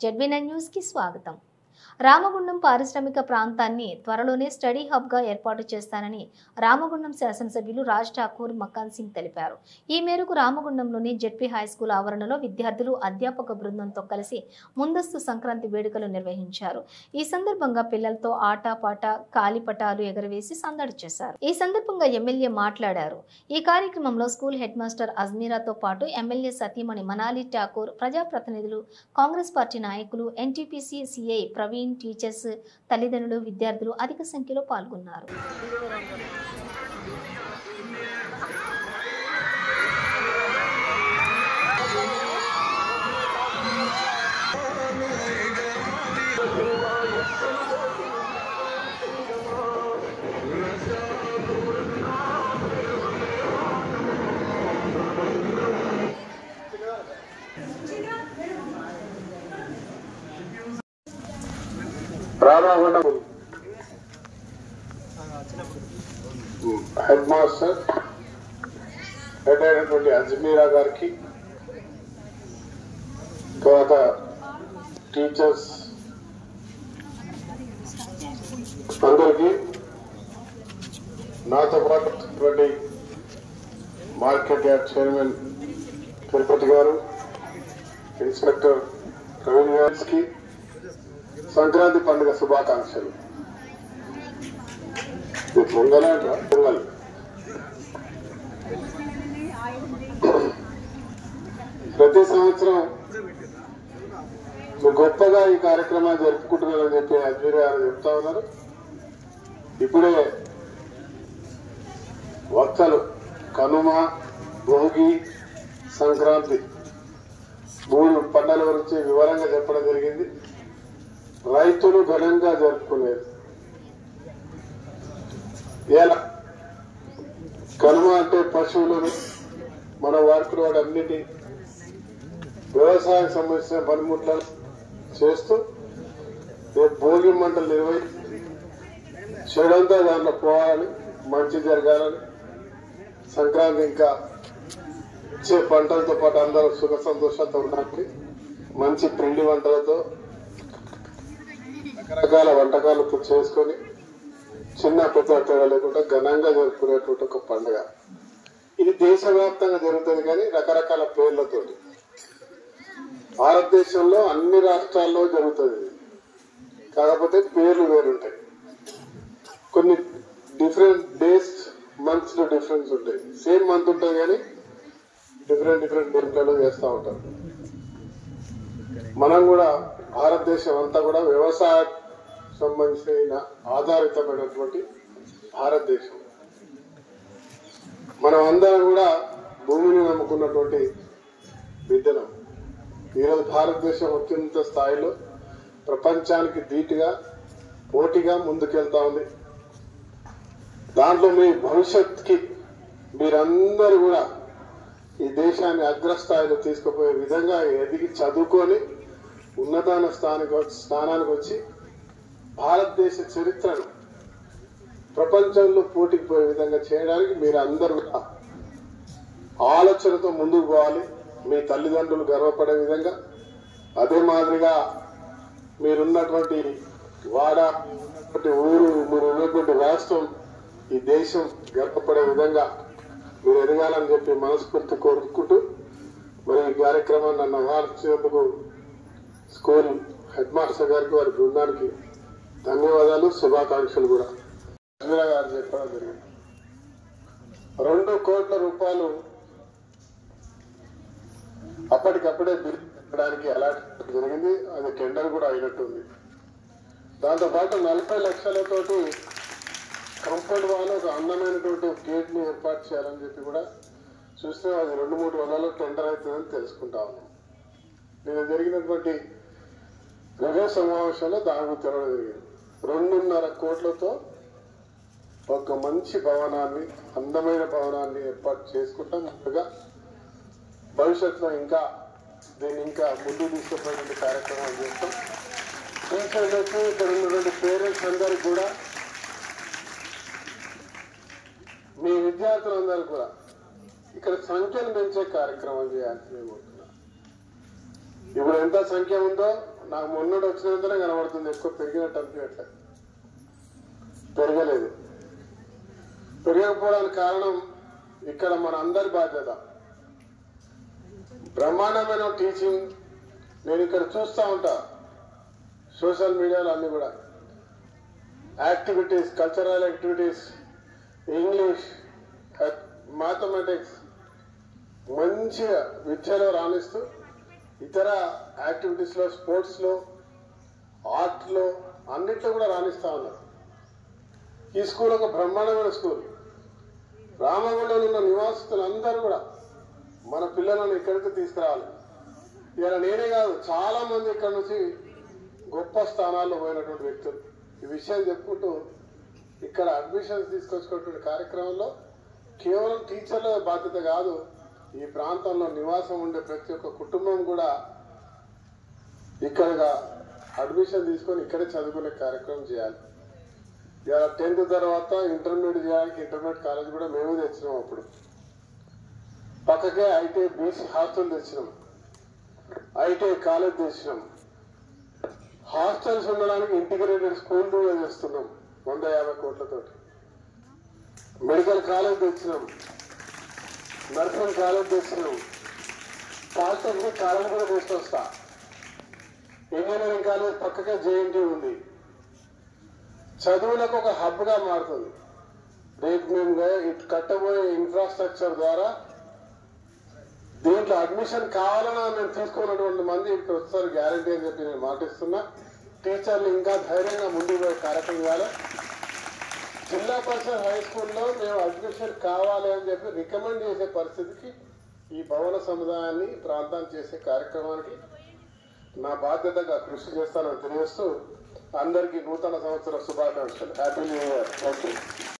జెడ్బీ9 news కి స్వాగతం. రామగుండం పారిశ్రామిక ప్రాంతాన్ని త్వరలోనే స్టడీ హబ్ గా ఏర్పాటు చేస్తానని రామగుండం శాసనసభ్యులు రాజ్ ఠాకూర్ మకాన్ సింగ్ తెలిపారు. ఈ మేరకు రామగుండంలోని జెడ్పీ హైస్కూల్ ఆవరణలో విద్యార్థులు అధ్యాపక బృందంతో కలిసి ముందస్తు సంక్రాంతి వేడుకలు నిర్వహించారు. ఈ సందర్భంగా పిల్లలతో ఆటపాట కాలిపటాలు ఎగరవేసి సందడి చేశారు. ఈ సందర్భంగా ఎమ్మెల్యే మాట్లాడారు. ఈ కార్యక్రమంలో స్కూల్ హెడ్ మాస్టర్ అజ్మీరాతో పాటు ఎమ్మెల్యే సతీమణి మనాలి ఠాకూర్, ప్రజాప్రతినిధులు, కాంగ్రెస్ పార్టీ నాయకులు, ఎన్టీపీసీ సిఐ ప్రవీణ్, టీచర్స్, తల్లిదండ్రులు, విద్యార్థులు అధిక సంఖ్యలో పాల్గొన్నారు. రామగుండం హెడ్ మాస్టర్ హెడ్ అయినటువంటి అజ్మీరా గారికి, తర్వాత టీచర్స్ అందరికీ, నాతో పాటు మార్కెట్ యార్డ్ చైర్మన్ తిరుపతి గారు, ఇన్స్పెక్టర్ ప్రవీణ్ గారికి సంక్రాంతి పండుగ శుభాకాంక్షలు. పొంగల్ అంటారా? పొంగల్. ప్రతి సంవత్సరం గొప్పగా ఈ కార్యక్రమాలు జరుపుకుంటున్నారని చెప్పి అజ్మీర్ గారు చెప్తా ఉన్నారు. ఇప్పుడే వక్తలు కనుమ, భోగి, సంక్రాంతి 3 పండుగల గురించి వివరంగా చెప్పడం జరిగింది. రైతులు ఘనంగా జరుపుకునేది ఎలా? కనుమ అంటే పశువులను మన వాడుకునే వాడన్నిటి వ్యవసాయం సంబంధించిన పనిముట్లను చేస్తూ రేపు భోగి మంటలు నిర్వహించి చెడంతా దాంట్లో పోవాలని, మంచి జరగాలని, సంక్రాంతి ఇంకా వచ్చే పంటలతో పాటు అందరూ సుఖ సంతోషాలతో ఉండడానికి మంచి పిండి వంటలతో రకరకాల వంటకాలతో చేసుకొని చిన్న పెద్ద తేడా లేకుండా ఘనంగా జరుపుకునేటువంటి ఒక పండుగ. ఇది దేశవ్యాప్తంగా జరుగుతుంది, కానీ రకరకాల పేర్లతో. భారతదేశంలో అన్ని రాష్ట్రాల్లో జరుగుతుంది, కాకపోతే పేర్లు వేరుంటాయి. కొన్ని డిఫరెంట్ డేస్, మంత్స్ లో డిఫరెన్స్ ఉంటాయి. సేమ్ మంత్ ఉంటుంది కానీ డిఫరెంట్ డేట్లలో చేస్తూ ఉంటారు. మనం కూడా భారతదేశం అంతా కూడా వ్యవసాయ సంబంధించిన ఆధారితమైనటువంటి భారతదేశం. మనం అందరం కూడా భూమిని నమ్ముకున్నటువంటి బిడ్డలం. ఈరోజు భారతదేశం అత్యంత స్థాయిలో ప్రపంచానికి ధీటుగా, పోటీగా ముందుకెళ్తా ఉంది. దాంట్లో మీ భవిష్యత్తుకి మీరందరూ కూడా ఈ దేశాన్ని అగ్రస్థాయిలో తీసుకుపోయే విధంగా ఎదిగి చదువుకొని ఉన్నత స్థానానికి వచ్చి భారతదేశ చరిత్రను ప్రపంచంలో పోటీకి పోయే విధంగా చేయడానికి మీరు అందరూ ఆలోచనతో ముందుకు పోవాలి. మీ తల్లిదండ్రులు గర్వపడే విధంగా, అదే మాదిరిగా మీరున్నటువంటి వాడ, ఊరు, మీరు ఉన్నటువంటి రాష్ట్రం, ఈ దేశం గర్వపడే విధంగా మీరు ఎదగాలని చెప్పి మనస్ఫూర్తి కోరుకుంటూ, మరి ఈ కార్యక్రమాన్ని నన్ను ఆహ్వానించినందుకు స్కూల్ హెడ్ మాస్టర్ గారికి, వారి బృందానికి ధన్యవాదాలు, శుభాకాంక్షలు కూడా. అజ్మీరా గారు చెప్పడం జరిగింది. 2 కోట్ల రూపాయలు అప్పటికప్పుడే బిల్ పెట్టడానికి అలాట్ జరిగింది. అది టెండర్ కూడా అయినట్టుంది. దాంతోపాటు 40 లక్షలతోటి కంపౌండ్ వాళ్ళు ఒక అందమైనటువంటి గేట్ ని ఏర్పాటు చేయాలని చెప్పి కూడా చూస్తే అది 2-3 వందల టెండర్ అవుతుందని తెలుసుకుంటా ఉన్నాం. నేను జరిగినటువంటి రివ్యూ సమావేశంలో దాని తెరవడం జరిగింది. 2.5 కోట్లతో ఒక మంచి భవనాన్ని, అందమైన భవనాన్ని ఏర్పాటు చేసుకుంటాం. ముందుగా భవిష్యత్తులో ఇంకా దీన్ని ఇంకా ముందుకు తీసుకుపోయిన కార్యక్రమాలు చేస్తాం. టీచర్లకు, ఇక్కడ ఉన్నటువంటి పేరెంట్స్ అందరికి కూడా, మీ విద్యార్థులందరూ కూడా ఇక్కడ సంఖ్యను పెంచే కార్యక్రమం చేయాల్సి మేము. ఇప్పుడు ఎంత సంఖ్య ఉందో నాకు మొన్నటి వచ్చినంతనే కనబడుతుంది, ఎక్కువ పెరిగినట్టు అనిపించట్లేదు. పెరగలేదు. పెరగకపోవడానికి కారణం ఇక్కడ మన అందరి బాధ్యత. బ్రహ్మాండమైన టీచింగ్ నేను ఇక్కడ చూస్తూ ఉంటా, సోషల్ మీడియాలో అన్ని కూడా activities, cultural activities, English, mathematics మంచిగా విద్యలో రాణిస్తూ ఇతర యాక్టివిటీస్లో, స్పోర్ట్స్లో, ఆర్ట్లో అన్నిట్లో కూడా రాణిస్తూ ఉన్నారు. ఈ స్కూల్ ఒక బ్రహ్మాండమైన స్కూల్. రామగుండంలో ఉన్న నివాసితులందరూ కూడా మన పిల్లలను ఇక్కడికి తీసుకురావాలి. ఇలా నేనే కాదు, చాలా మంది ఇక్కడ నుంచి గొప్ప స్థానాల్లో పోయినటువంటి వ్యక్తులు. ఈ విషయం చెప్పుకుంటూ ఇక్కడ అడ్మిషన్స్ తీసుకొచ్చుకున్నటువంటి కార్యక్రమంలో కేవలం టీచర్ల బాధ్యత కాదు, ఈ ప్రాంతంలో నివాసం ఉండే ప్రతి ఒక్క కుటుంబం కూడా ఇక్కడగా అడ్మిషన్ తీసుకొని ఇక్కడే చదువుకునే కార్యక్రమం చేయాలి. ఇలా 10th తర్వాత ఇంటర్మీడియట్ చేయడానికి ఇంటర్మీడియట్ కాలేజ్ కూడా మేము తెచ్చినాం. అప్పుడు పక్కకే ఐటీఐ బీసీ హాస్టల్ తెచ్చినాం, ఐటీఐ కాలేజ్ తెచ్చినాం. హాస్టల్స్ ఉండడానికి ఇంటిగ్రేటెడ్ స్కూల్ కూడా చేస్తున్నాం 150 కోట్లతోటి. మెడికల్ కాలేజ్ తెచ్చినాం, నర్సింగ్ కాలేజ్ తెచ్చినాం, పాలిటెక్నిక్ కాలేజ్ కూడా తీసుకొస్తా. ఇంజనీరింగ్ కాలేజ్ పక్కకే జేఎన్టీ ఉంది. చదువులకు ఒక హబ్గా మారుతుంది. రేపు మేము కట్టబోయే ఇన్ఫ్రాస్ట్రక్చర్ ద్వారా దీంట్లో అడ్మిషన్ కావాలని మేము తీసుకున్నటువంటి మంది ఇక్కడ వస్తారు గ్యారంటీ అని చెప్పి నేను మాటిస్తున్నా. టీచర్లు ఇంకా ధైర్యంగా ముందుకు పోయే కార్యక్రమం చేయాలి. జిల్లా పరిషత్ హై స్కూల్లో మేము అడ్మిషన్ కావాలి అని చెప్పి రికమెండ్ చేసే పరిస్థితికి ఈ భవన సముదాయాన్ని ప్రాంతాన్ని చేసే కార్యక్రమానికి నా బాధ్యతగా కృషి చేస్తానని తెలియజేస్తూ అందరికీ నూతన సంవత్సర శుభాకాంక్షలు. Happy new year. Thank you.